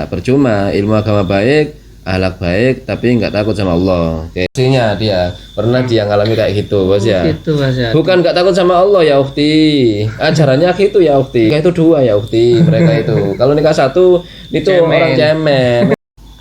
ya percuma ilmu agama baik, akhlak baik, tapi nggak takut sama Allah. Oke. Maksudnya dia pernah dia ngalami kayak gitu, bos ya. Gitu Mas ya. Bukan nggak takut sama Allah ya ukti, ajarannya gitu ya ukti. Nikah itu dua ya ukti, mereka itu. Kalau nikah satu itu Cemen. orang cemen.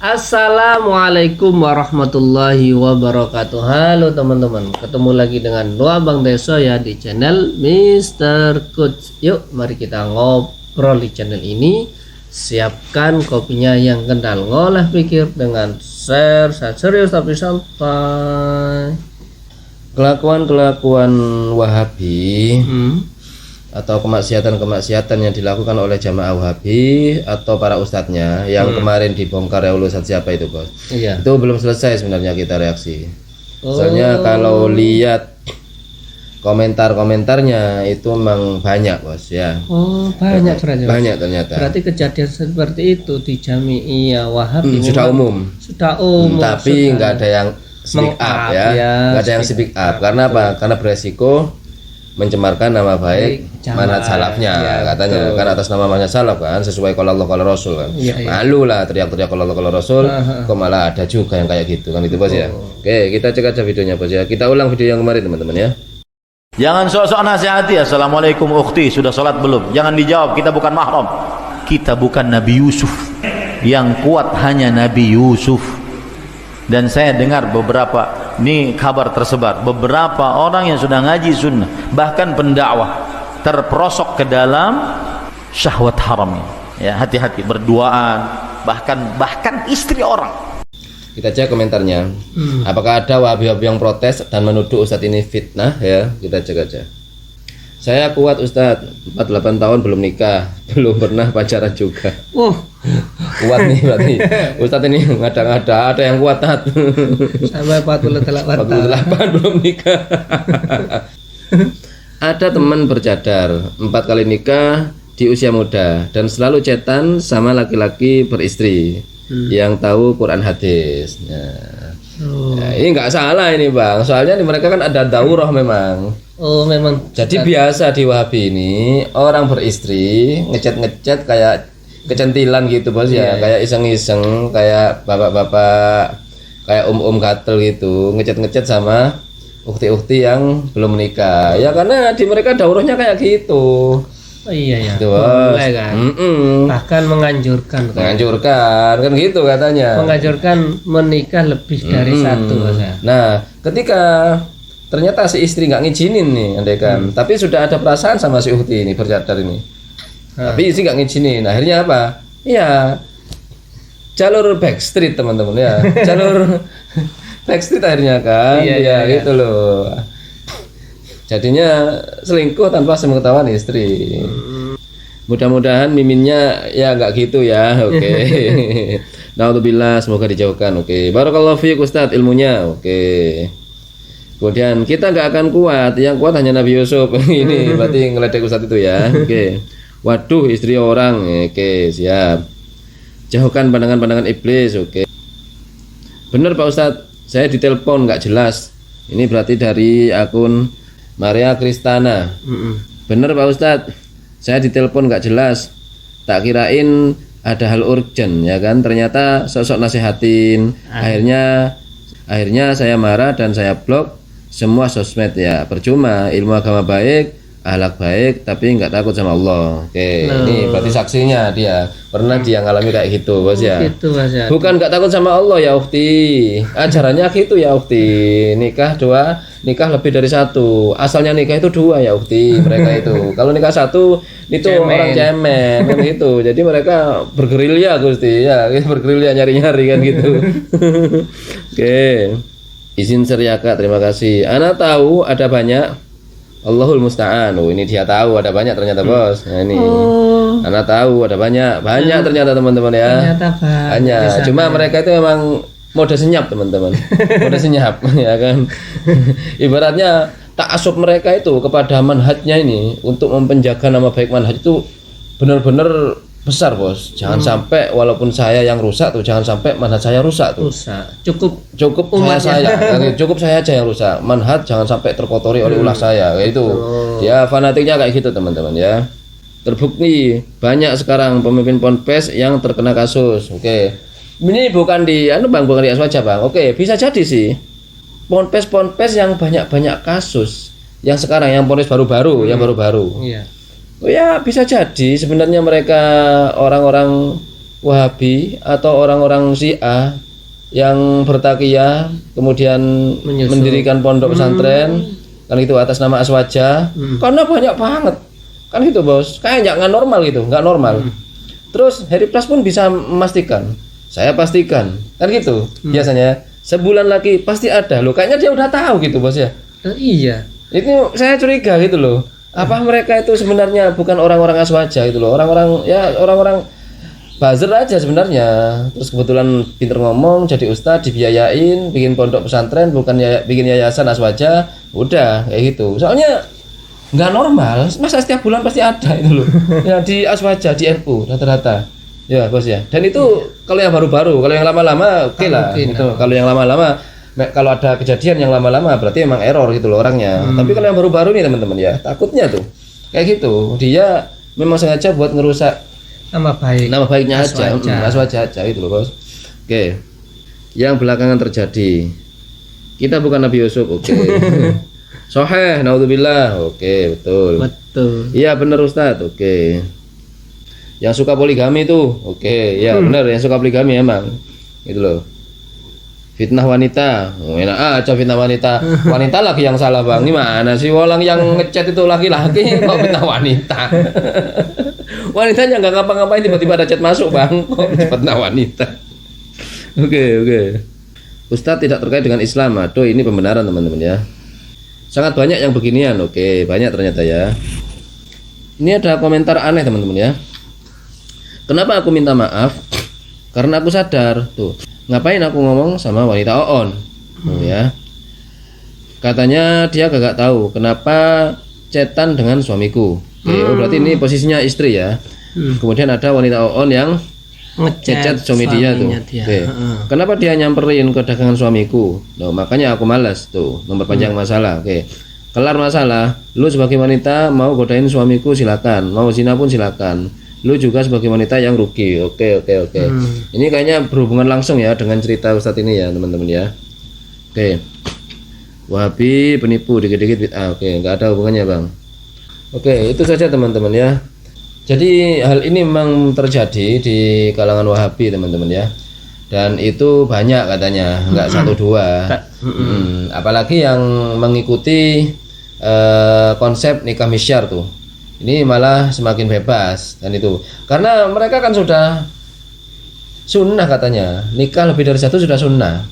Assalamualaikum warahmatullahi wabarakatuh. Halo teman-teman, ketemu lagi dengan Doa Bang Deso ya di channel Mr. Coach. Yuk mari kita ngobrol di channel ini. Siapkan kopinya yang kental, ngolah pikir dengan share serius tapi santai. Kelakuan Wahabi atau kemaksiatan yang dilakukan oleh jamaah Wahabi atau para ustadznya yang kemarin dibongkar ya Ustadz siapa itu bos? Iya. Itu belum selesai sebenarnya kita reaksi. Soalnya kalau lihat komentarnya itu memang banyak bos ya. Oh banyak berarti. Banyak ternyata. Berarti kejadian seperti itu di Jami'iyah Wahabi Sudah umum. Sudah umum. Tapi nggak ada yang speak up ya. Nggak ada yang speak up. Karena apa? Karena beresiko mencemarkan nama baik manhaj salafnya ya, katanya betul. Kan atas nama manhaj salaf kan sesuai kalau Allah kalau Rasul kan ya, malu lah teriak-teriak kalau Allah kalau Rasul kok malah ada juga yang kayak gitu kan itu bos ya. Oke kita cek aja videonya bos ya, kita ulang video yang kemarin teman-teman ya. Jangan sok-sok nasihati. Assalamualaikum ukhti, sudah sholat belum? Jangan dijawab, kita bukan mahram, kita bukan Nabi Yusuf. Yang kuat hanya Nabi Yusuf. Dan saya dengar beberapa, ini kabar tersebar, beberapa orang yang sudah ngaji sunnah, bahkan pendakwah, terperosok ke dalam syahwat haram. Ya, hati-hati, berduaan, bahkan istri orang. Kita cek komentarnya. Apakah ada wahabi-wahabi yang protes dan menuduh Ustadz ini fitnah ya? Kita cek aja. Saya kuat Ustadz, 48 tahun belum nikah, belum pernah pacaran juga. Kuat nih berarti. Ustadz ini ngada-ngada, ada yang kuat tat. Sampai 48 belum nikah. Ada teman bercadar 4 kali nikah di usia muda dan selalu cetan sama laki-laki beristri yang tahu Quran hadis. Nah, ya, ini nggak salah ini bang, soalnya di mereka kan ada daurah memang. Oh memang. Jadi biasa di Wahabi ini orang beristri ngechat kayak kecentilan gitu bos ya, kayak iseng-iseng, kayak bapak-bapak, kayak gatel gitu, ngechat sama ukti-ukti yang belum menikah. Ya karena di mereka daurahnya kayak gitu. Oh iya ya. Boleh kan. Bahkan menganjurkan kan gitu katanya. Menganjurkan menikah lebih dari satu Mas. Nah, ketika ternyata si istri nggak ngizinin nih andai kan, tapi sudah ada perasaan sama si ukti ini bercadar ini. Tapi istri nggak ngizinin. Akhirnya apa? Iya. Jalur backstreet teman-teman ya. Jalur backstreet akhirnya kan. Iya gitu loh. Jadinya selingkuh tanpa sepengetahuan istri. Mudah-mudahan miminnya ya nggak gitu ya. Oke. Naudzubillah, semoga dijauhkan. Oke. Barakallahu fiik Ustadz ilmunya. Oke. Kemudian kita nggak akan kuat. Yang kuat hanya Nabi Yusuf. Ini berarti ngeledek Ustadz itu ya. Oke. Waduh istri orang. Oke siap. Jauhkan pandangan-pandangan iblis. Oke. Bener Pak Ustadz. Saya ditelepon nggak jelas. Ini berarti dari akun Maria Kristana. Bener Pak Ustadz, saya ditelepon nggak jelas, tak kirain ada hal urgent ya kan, ternyata sosok nasihatin. Akhirnya saya marah dan saya blok semua sosmed ya, percuma ilmu agama baik, akhlak baik, tapi nggak takut sama Allah. Oke, ini berarti saksinya dia pernah dia ngalami kayak gitu bos ya. Gitu Mas ya. Bukan nggak takut sama Allah ya ukti, ajarannya gitu ya ukti. Nikah lebih dari satu, asalnya nikah itu dua ya ukti mereka itu. Kalau nikah satu itu orang cemen kan gitu. Jadi mereka bergerilya Gusti ya, bergerilya nyari-nyari kan gitu. Oke. Izin seriaka, terima kasih. Ana tahu ada banyak. Allahul musta'an. Oh, ini dia tahu ada banyak ternyata bos. Nah ini. Ana tahu ada banyak ternyata teman-teman ya. Ternyata banyak. Cuma mereka itu memang mode senyap teman-teman. Mode senyap ya kan. Ibaratnya ta'assub mereka itu kepada manhajnya ini untuk mempenjaga nama baik manhaj itu benar-benar besar bos. Jangan sampai walaupun saya yang rusak tuh, jangan sampai manhaj saya rusak tuh. Cukup saya cukup saya aja yang rusak. Manhaj jangan sampai terkotori oleh ulah saya kayak itu. Ya fanatiknya kayak gitu teman-teman ya. Terbukti banyak sekarang pemimpin ponpes yang terkena kasus. Oke. Ini bukan di Bang, bukan di Aswaja, Bang. Oke, bisa jadi sih. Ponpes yang banyak kasus yang sekarang yang ponpes baru-baru, yang baru-baru. Iya. Oh ya, bisa jadi sebenarnya mereka orang-orang Wahabi atau orang-orang Syiah yang bertakiyah kemudian mendirikan pondok pesantren kan itu atas nama Aswaja karena banyak banget. Kan gitu, Bos. Kayak nggak normal gitu, nggak normal. Terus Harry Plus pun bisa memastikan. Saya pastikan. Kan gitu. Biasanya sebulan lagi pasti ada loh. Kayaknya dia udah tahu gitu, Bos ya. Iya. Itu saya curiga gitu loh. Apa mereka itu sebenarnya bukan orang-orang Aswaja gitu loh. Orang-orang buzzer aja sebenarnya. Terus kebetulan pinter ngomong, jadi ustadz, dibiayain, bikin pondok pesantren, bukan bikin yayasan Aswaja. Udah kayak gitu. Soalnya nggak normal, masa setiap bulan pasti ada itu loh. Ya di Aswaja, di NU rata-rata. Ya, Bos ya. Dan itu kalau yang baru-baru, kalau yang lama-lama oke lah gitu. Kalau yang lama-lama kalau ada kejadian yang lama-lama berarti emang error gitu loh orangnya. Tapi kalau yang baru-baru nih teman-teman ya, takutnya tuh kayak gitu. Dia memang sengaja buat ngerusak Nama baiknya aja, Aswaja aja gitu loh, Bos. Oke. Yang belakangan terjadi. Kita bukan Nabi Yusuf, oke. Soheh, naudzubillah. Oke, betul. Iya benar Ustadz. Oke. Yang suka poligami tuh. Oke, ya benar yang suka poligami emang. Gitu loh. Fitnah wanita. Oh, enak aja fitnah wanita. Wanita lagi yang salah, Bang. Gimana sih orang yang ngechat itu laki-laki kok fitnah wanita? Wanitanya nggak ngapa-ngapain tiba-tiba ada chat masuk, Bang. Kok fitnah wanita? Oke. Ustadz tidak terkait dengan Islam. Aduh, ini pembenaran teman-teman ya. Sangat banyak yang beginian. Oke, banyak ternyata ya. Ini ada komentar aneh teman-teman ya. Kenapa aku minta maaf? Karena aku sadar tuh. Ngapain aku ngomong sama wanita Oon? Ya. Katanya dia gak tahu kenapa chatan dengan suamiku. Oke, berarti ini posisinya istri ya. Kemudian ada wanita Oon yang ngechat suami dia tuh. Oke. Kenapa dia nyamperin ke dagangan suamiku? Loh, makanya aku malas tuh memperpanjang masalah. Oke. Kelar masalah, lu sebagai wanita mau godain suamiku silakan, mau zina pun silakan. Lu juga sebagai wanita yang rugi. Oke. Ini kayaknya berhubungan langsung ya dengan cerita Ustadz ini ya, teman-teman ya. Oke. Wahabi penipu dikit-dikit bid'ah. Oke, enggak ada hubungannya, Bang. Oke, itu saja teman-teman ya. Jadi hal ini memang terjadi di kalangan Wahabi teman-teman ya. Dan itu banyak katanya, enggak satu dua. Apalagi yang mengikuti konsep nikah misyar tuh. Ini malah semakin bebas dan itu. Karena mereka kan sudah sunnah katanya. Nikah lebih dari satu sudah sunnah.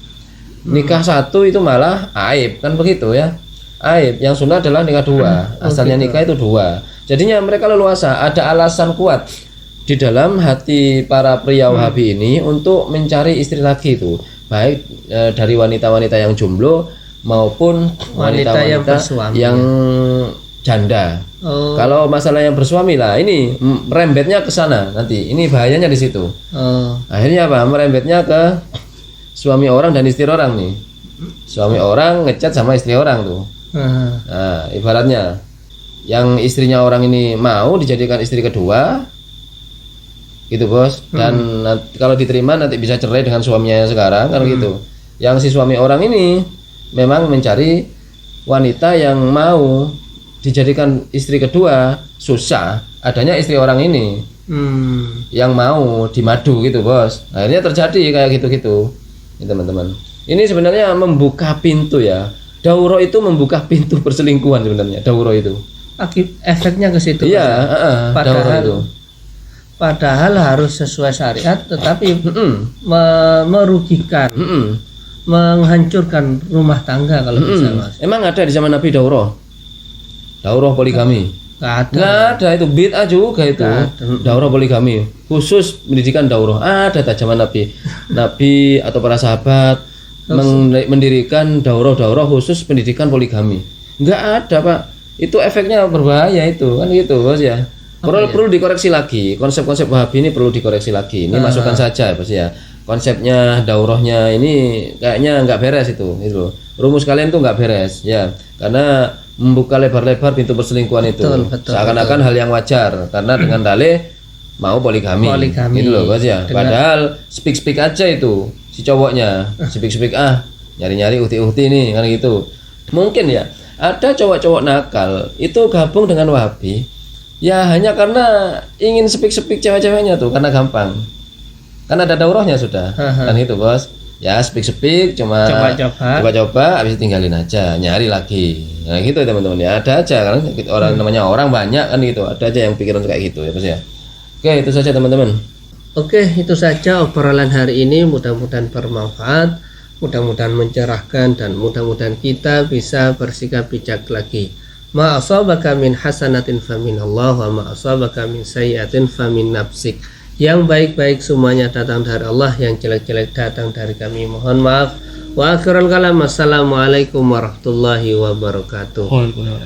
Nikah satu itu malah aib, kan begitu ya. Aib, yang sunnah adalah nikah dua. Asalnya nikah itu dua. Jadinya mereka leluasa, ada alasan kuat di dalam hati para pria Wahabi ini untuk mencari istri lagi itu, baik dari wanita-wanita yang jomblo maupun wanita-wanita yang janda. Kalau masalah yang bersuami lah, ini merembetnya ke sana nanti. Ini bahayanya di situ. Akhirnya apa? Merembetnya ke suami orang dan istri orang nih. Suami orang ngechat sama istri orang tuh. Nah, ibaratnya yang istrinya orang ini mau dijadikan istri kedua gitu, Bos. Dan kalau diterima nanti bisa cerai dengan suaminya yang sekarang kan gitu. Yang si suami orang ini memang mencari wanita yang mau dijadikan istri kedua, susah. Adanya istri orang ini yang mau dimadu gitu, Bos. Akhirnya terjadi kayak gitu-gitu. Ini teman-teman. Ini sebenarnya membuka pintu ya. Dauro itu membuka pintu perselingkuhan sebenarnya. Dauro itu. Efeknya ke situ. Iya, padahal harus sesuai syariat, tetapi merugikan, menghancurkan rumah tangga kalau bisa, Mas. Emang ada di zaman Nabi Dauro poligami? Nggak ada itu bid'ah juga itu. Daurah poligami khusus pendidikan daurah ada tak zaman Nabi atau para sahabat mendirikan daurah khusus pendidikan poligami? Nggak ada, Pak. Itu efeknya berbahaya itu kan gitu, Bos ya. Perlu dikoreksi lagi, konsep-konsep Wahabi ini perlu dikoreksi lagi. Ini masukan saja, Bos ya. Konsepnya daurahnya ini kayaknya nggak beres itu loh. Rumus kalian tuh nggak beres ya, karena membuka lebar-lebar pintu perselingkuhan itu. Betul, Seakan-akan hal yang wajar karena dengan dalih mau poligami. Gitu loh Bos ya. Padahal speak aja itu si cowoknya. Speak nyari-nyari uhti-uhti nih kan gitu. Mungkin ya ada cowok-cowok nakal itu gabung dengan Wahabi ya hanya karena ingin speak cewek-ceweknya tuh karena gampang. Kan ada daurahnya sudah. Kan gitu Bos. Ya speak cuma coba-coba habis itu tinggalin aja, nyari lagi. Nah gitu teman-teman ya, ada aja kan orang namanya orang banyak kan gitu. Ada aja yang pikiran kayak gitu ya Bos ya. Oke, itu saja teman-teman. Oke, itu saja obrolan hari ini, mudah-mudahan bermanfaat, mudah-mudahan mencerahkan, dan mudah-mudahan kita bisa bersikap bijak lagi. Ma asabaka min hasanatin famin Allah wa ma asabaka min sayyi'atin famin nafsik. Yang baik-baik semuanya datang dari Allah, yang jelek-jelek datang dari kami. Mohon maaf. Wa akhirul kalam. Assalamualaikum warahmatullahi wabarakatuh.